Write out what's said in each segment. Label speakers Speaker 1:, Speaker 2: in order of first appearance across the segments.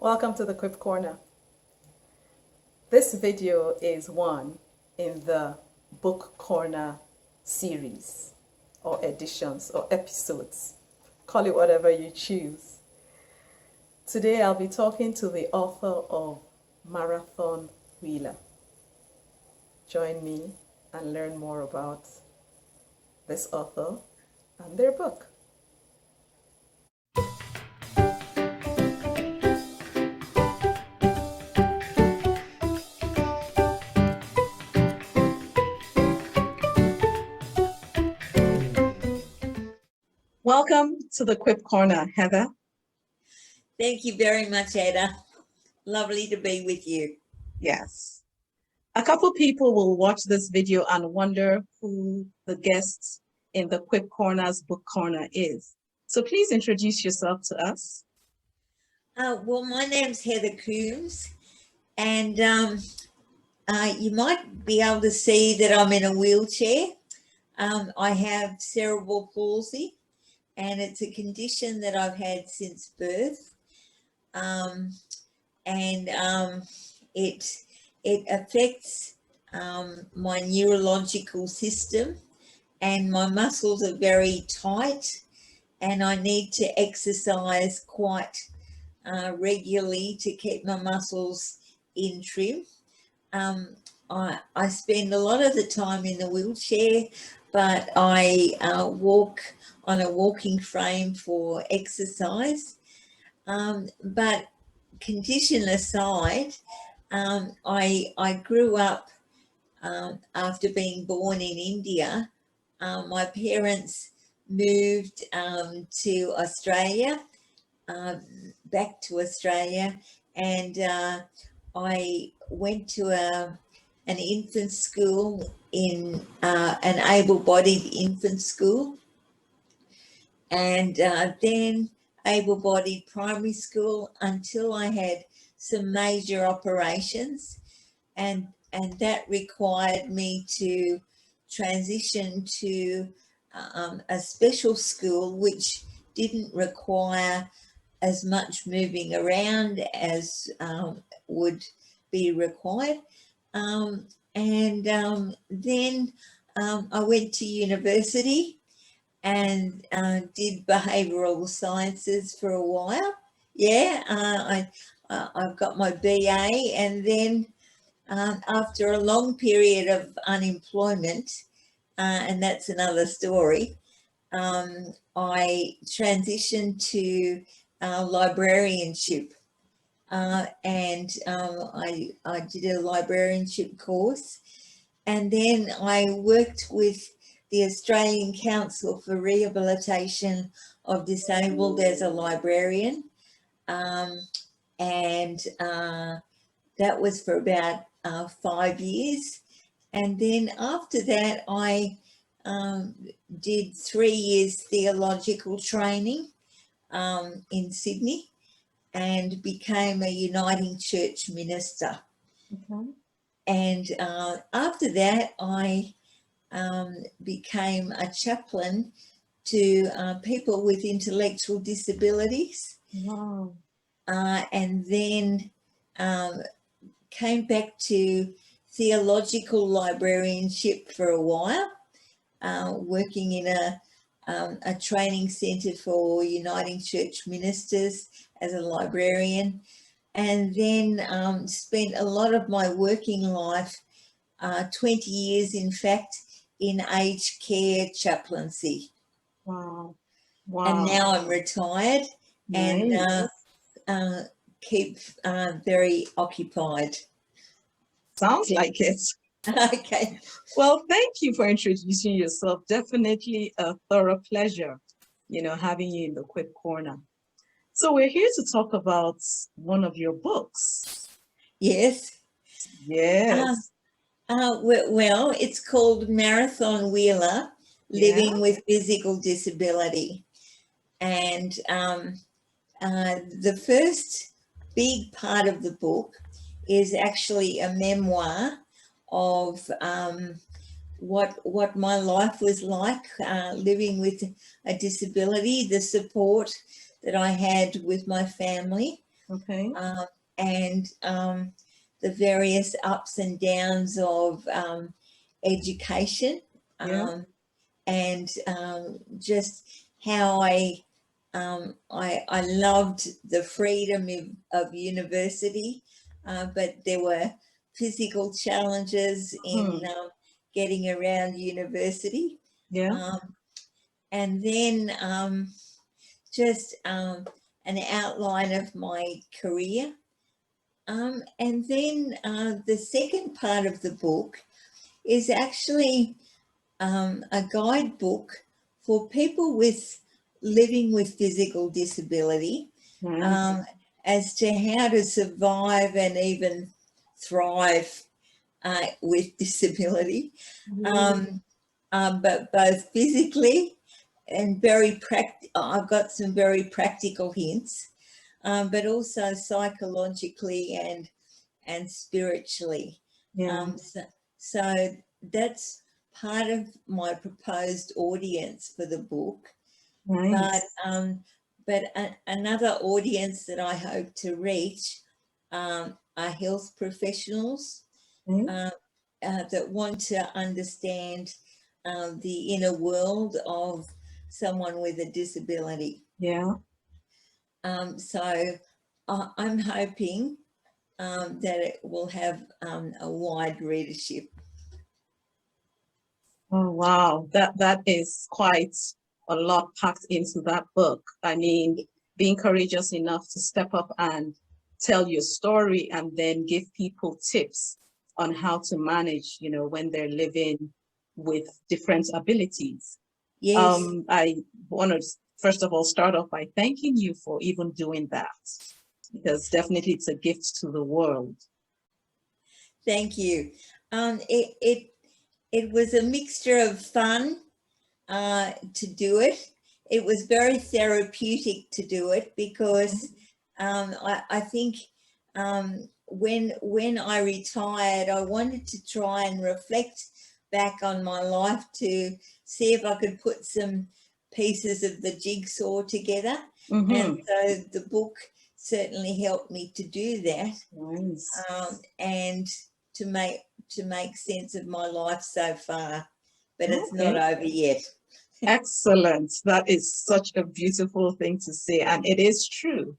Speaker 1: Welcome to the Quip Corner. This video is one in the Book Corner series or editions or episodes. Call it whatever you choose. Today I'll be talking to the author of Marathon Wheeler. Join me and learn more about this author and their book. Welcome to the Quip Corner, Heather.
Speaker 2: Thank you very much, Ada. Lovely to be with you.
Speaker 1: Yes. A couple people will watch this video and wonder who the guest in the Quip Corner's Book Corner is. So please introduce yourself to us.
Speaker 2: Well, my name's Heather Coombes, and you might be able to see that I'm in a wheelchair. I have cerebral palsy, and it's a condition that I've had since birth. It affects my neurological system, and my muscles are very tight, and I need to exercise quite regularly to keep my muscles in trim. I spend a lot of the time in the wheelchair, but I walk on a walking frame for exercise. But condition aside, I grew up after being born in India. My parents moved to Australia, back to Australia, and I went to an infant school, in an able-bodied infant school, and then able-bodied primary school until I had some major operations, and that required me to transition to a special school which didn't require as much moving around as would be required. Then I went to university and did behavioural sciences for a while. I've got my BA, and then after a long period of unemployment, and that's another story, I transitioned to librarianship, and I did a librarianship course, and then I worked with the Australian Council for Rehabilitation of Disabled as a librarian, and that was for about 5 years. And then after that, I did 3 years theological training in Sydney and became a Uniting Church minister.
Speaker 1: Okay.
Speaker 2: And after that, I became a chaplain to people with intellectual disabilities.
Speaker 1: Wow.
Speaker 2: And then came back to theological librarianship for a while, working in a training centre for Uniting Church ministers as a librarian, and then spent a lot of my working life, 20 years in fact, in aged care chaplaincy.
Speaker 1: Wow. Wow.
Speaker 2: And now I'm retired.
Speaker 1: Nice.
Speaker 2: And keep very occupied.
Speaker 1: Sounds like it.
Speaker 2: Okay.
Speaker 1: Well, thank you for introducing yourself. Definitely a thorough pleasure, having you in the Quip Corner. So we're here to talk about one of your books.
Speaker 2: Yes.
Speaker 1: Yes.
Speaker 2: Well, it's called Marathon Wheeler, Living with Physical Disability. And the first big part of the book is actually a memoir of what my life was like living with a disability, the support that I had with my family,
Speaker 1: Okay.
Speaker 2: and the various ups and downs of education,
Speaker 1: Yeah.
Speaker 2: and just how I loved the freedom of university, but there were physical challenges in getting around university.
Speaker 1: Yeah.
Speaker 2: And then just an outline of my career. And then the second part of the book is actually a guidebook for people with living with physical disability,
Speaker 1: Nice.
Speaker 2: as to how to survive and even thrive with disability, but both physically and I've got some very practical hints, but also psychologically and spiritually.
Speaker 1: Yeah.
Speaker 2: So that's part of my proposed audience for the book. But
Speaker 1: Nice.
Speaker 2: another audience that I hope to reach are health professionals that want to understand the inner world of someone with a disability.
Speaker 1: Yeah.
Speaker 2: So I'm hoping that it will have a wide readership.
Speaker 1: Oh wow, that is quite a lot packed into that book. I mean, being courageous enough to step up and tell your story and then give people tips on how to manage, when they're living with different abilities.
Speaker 2: Yes,
Speaker 1: I want to first of all start off by thanking you for even doing that, because definitely it's a gift to the world.
Speaker 2: thank you. It was a mixture of fun to do it. It was very therapeutic to do it because I think when I retired, I wanted to try and reflect back on my life to see if I could put some pieces of the jigsaw together. And so the book certainly helped me to do that,
Speaker 1: Nice.
Speaker 2: and to make sense of my life so far. But it's not
Speaker 1: Okay.
Speaker 2: over yet.
Speaker 1: Excellent. That is such a beautiful thing to say. And it is true.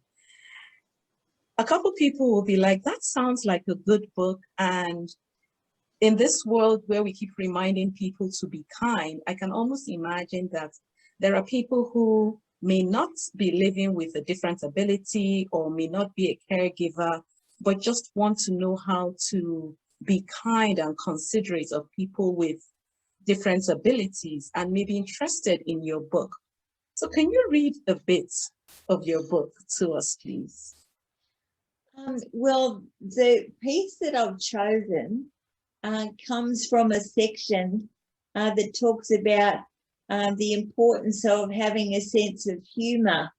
Speaker 1: A couple people will be like, that sounds like a good book. And in this world where we keep reminding people to be kind, I can almost imagine that there are people who may not be living with a different ability or may not be a caregiver, but just want to know how to be kind and considerate of people with different abilities and may be interested in your book. So can you read a bit of your book to us, please?
Speaker 2: Well, the piece that I've chosen comes from a section that talks about the importance of having a sense of humour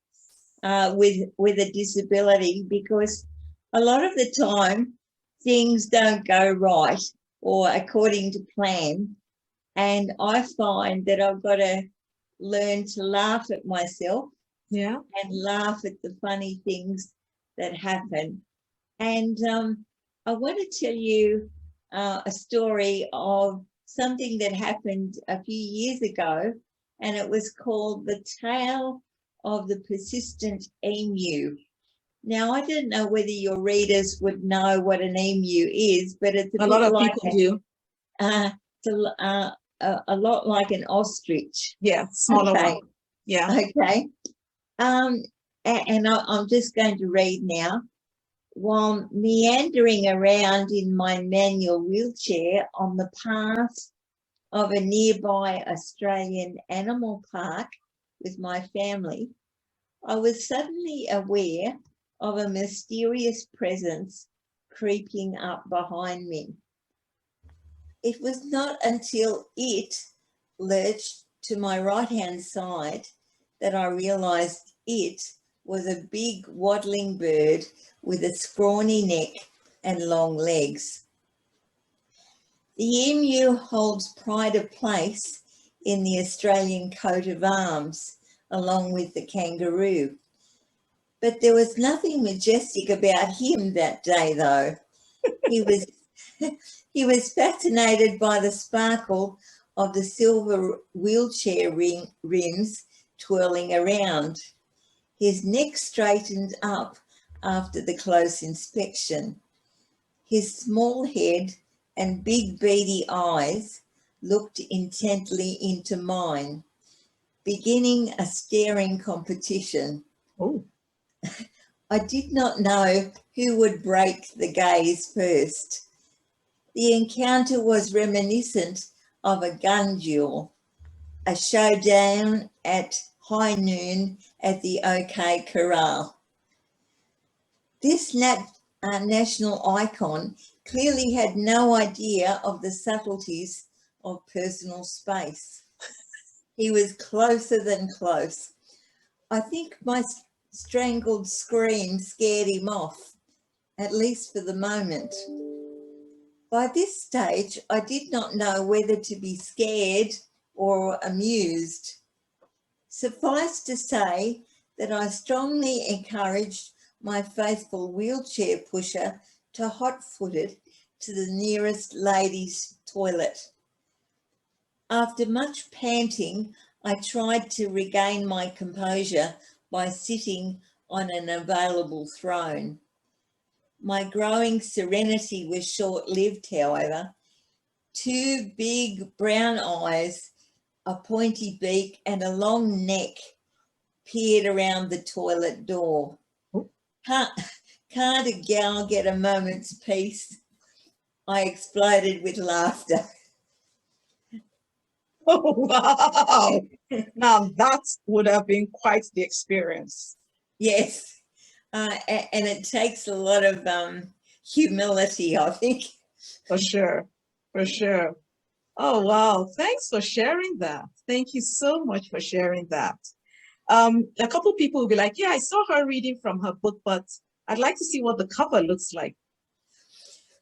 Speaker 2: with a disability, because a lot of the time things don't go right or according to plan, and I find that I've got to learn to laugh at myself
Speaker 1: Yeah.
Speaker 2: and laugh at the funny things that happen. And I want to tell you a story of something that happened a few years ago, and it was called The Tale of the Persistent Emu. Now, I don't know whether your readers would know what an emu is, but it's a
Speaker 1: A lot
Speaker 2: bit
Speaker 1: of
Speaker 2: like
Speaker 1: people do.
Speaker 2: a lot like an ostrich.
Speaker 1: Yeah, smaller one.
Speaker 2: Okay,
Speaker 1: Yeah.
Speaker 2: okay. And I'm just going to read now. While meandering around in my manual wheelchair on the path of a nearby Australian animal park with my family, I was suddenly aware of a mysterious presence creeping up behind me. It was not until it lurched to my right-hand side that I realised it was a big waddling bird with a scrawny neck and long legs. The emu holds pride of place in the Australian coat of arms, along with the kangaroo. But there was nothing majestic about him that day, though. He was he was fascinated by the sparkle of the silver wheelchair rims twirling around. His neck straightened up after the close inspection. His small head and big beady eyes looked intently into mine, beginning a staring competition.
Speaker 1: Oh,
Speaker 2: I did not know who would break the gaze first. The encounter was reminiscent of a gun duel, a showdown at high noon at the OK Corral. This national icon clearly had no idea of the subtleties of personal space. He was closer than close. I think my strangled scream scared him off, at least for the moment. By this stage, I did not know whether to be scared or amused. Suffice to say that I strongly encouraged my faithful wheelchair pusher to hot-foot it to the nearest ladies' toilet. After much panting, I tried to regain my composure by sitting on an available throne. My growing serenity was short-lived, however. Two big brown eyes, a pointy beak, and a long neck peered around the toilet door. Can't a gal get a moment's peace? I exploded with laughter.
Speaker 1: oh wow. Now that would have been quite the experience.
Speaker 2: Yes, and it takes a lot of humility, I think.
Speaker 1: For sure, for sure. Oh, wow. Thanks for sharing that. Thank you so much for sharing that. A couple people will be like, yeah, I saw her reading from her book, but I'd like to see what the cover looks like.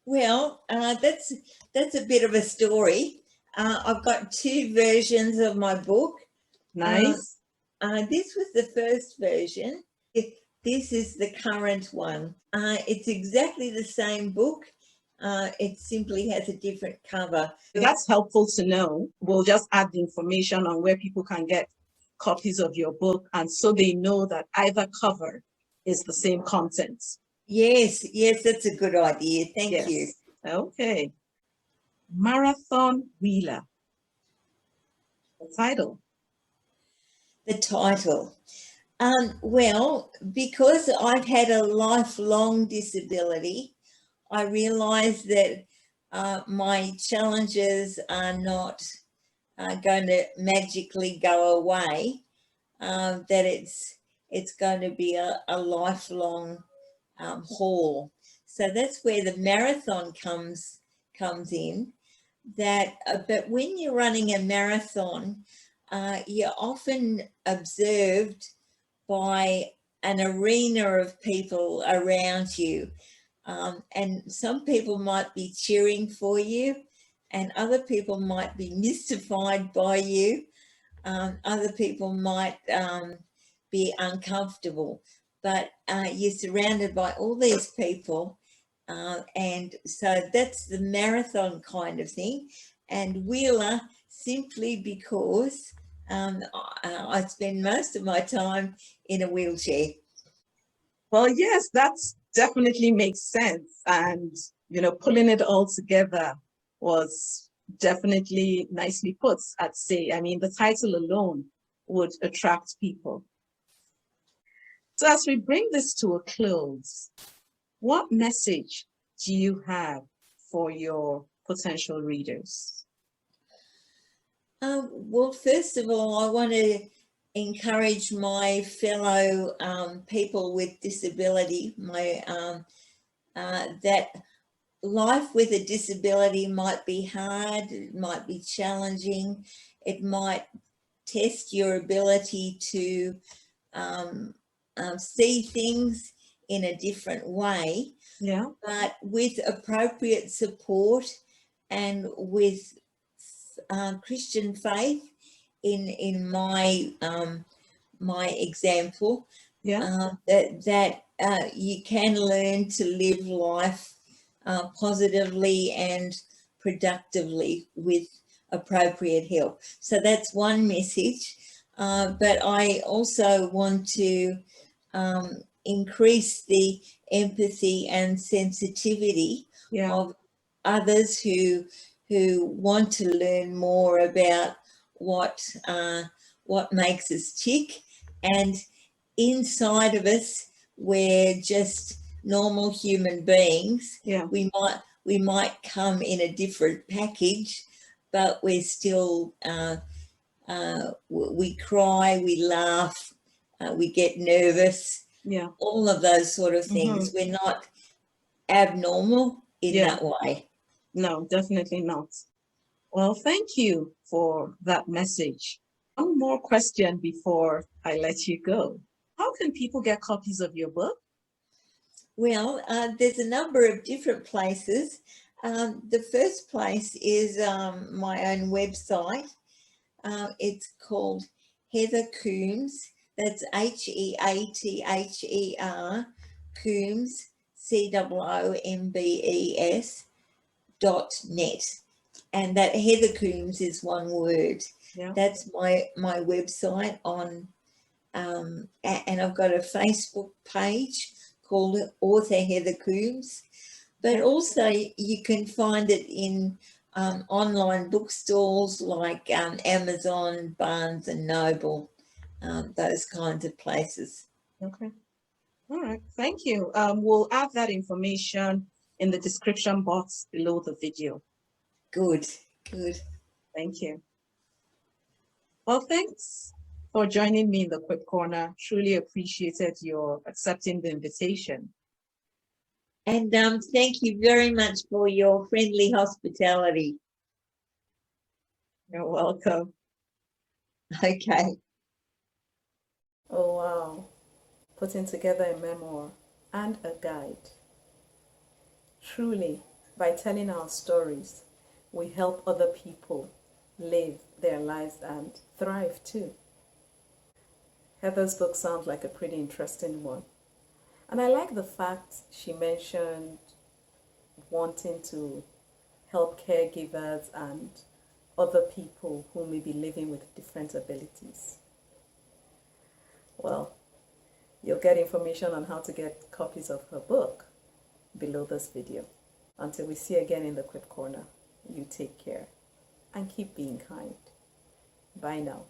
Speaker 2: Well, that's a bit of a story. I've got two versions of my book.
Speaker 1: Nice.
Speaker 2: This was the first version. This is the current one. It's exactly the same book. It simply has a different cover.
Speaker 1: That's helpful to know. We'll just add the information on where people can get copies of your book, and so they know that either cover is the same content.
Speaker 2: Yes, that's a good idea. Thank you.
Speaker 1: Okay. Marathon Wheeler. The title.
Speaker 2: The title. Well, because I've had a lifelong disability, I realised that my challenges are not going to magically go away. That it's going to be a lifelong haul. So that's where the marathon comes in. That, but when you're running a marathon, you're often observed by an arena of people around you. And some people might be cheering for you, and other people might be mystified by you. Other people might be uncomfortable, but you're surrounded by all these people. And so that's the marathon kind of thing. And Wheeler, simply because I spend most of my time in a wheelchair.
Speaker 1: Well, yes, that definitely makes sense. And, pulling it all together was definitely nicely put, I'd say. I mean, the title alone would attract people. So as we bring this to a close, what message do you have for your potential readers?
Speaker 2: Well, first of all, I want to encourage my fellow people with disability, that life with a disability might be hard, it might be challenging, it might test your ability to see things in a different way.
Speaker 1: Yeah.
Speaker 2: But with appropriate support and with Christian faith in my my example,
Speaker 1: Yeah.
Speaker 2: that you can learn to live life positively and productively with appropriate help. So that's one message. But I also want to increase the empathy and sensitivity
Speaker 1: Yeah.
Speaker 2: of others who want to learn more about what what makes us tick, and inside of us we're just normal human beings.
Speaker 1: Yeah.
Speaker 2: We might come in a different package, but we're still we cry, we laugh, we get nervous,
Speaker 1: Yeah.
Speaker 2: all of those sort of
Speaker 1: Mm-hmm.
Speaker 2: things. We're not abnormal in
Speaker 1: Yeah.
Speaker 2: that way.
Speaker 1: No, definitely not. Well, thank you for that message. One more question before I let you go. How can people get copies of your book?
Speaker 2: Well, there's a number of different places. The first place is my own website. It's called Heather Coombes. That's Heather Coombes, COOMBES.net. And that Heather Coombes is one word.
Speaker 1: Yeah.
Speaker 2: That's my website on, and I've got a Facebook page called Author Heather Coombes. But
Speaker 1: Okay.
Speaker 2: also you can find it in online bookstores like Amazon, Barnes and Noble, those kinds of places.
Speaker 1: Okay. All right. Thank you. We'll add that information in the description box below the video.
Speaker 2: Good, good.
Speaker 1: Thank you. Well, thanks for joining me in the Quip Corner. Truly appreciated your accepting the invitation.
Speaker 2: And thank you very much for your friendly hospitality.
Speaker 1: You're welcome.
Speaker 2: Okay.
Speaker 1: Oh, wow. Putting together a memoir and a guide. Truly, by telling our stories, we help other people live their lives and thrive too. Heather's book sounds like a pretty interesting one. And I like the fact she mentioned wanting to help caregivers and other people who may be living with different abilities. Well, you'll get information on how to get copies of her book below this video. Until we see again in the Quip Corner, you take care and keep being kind. Bye now.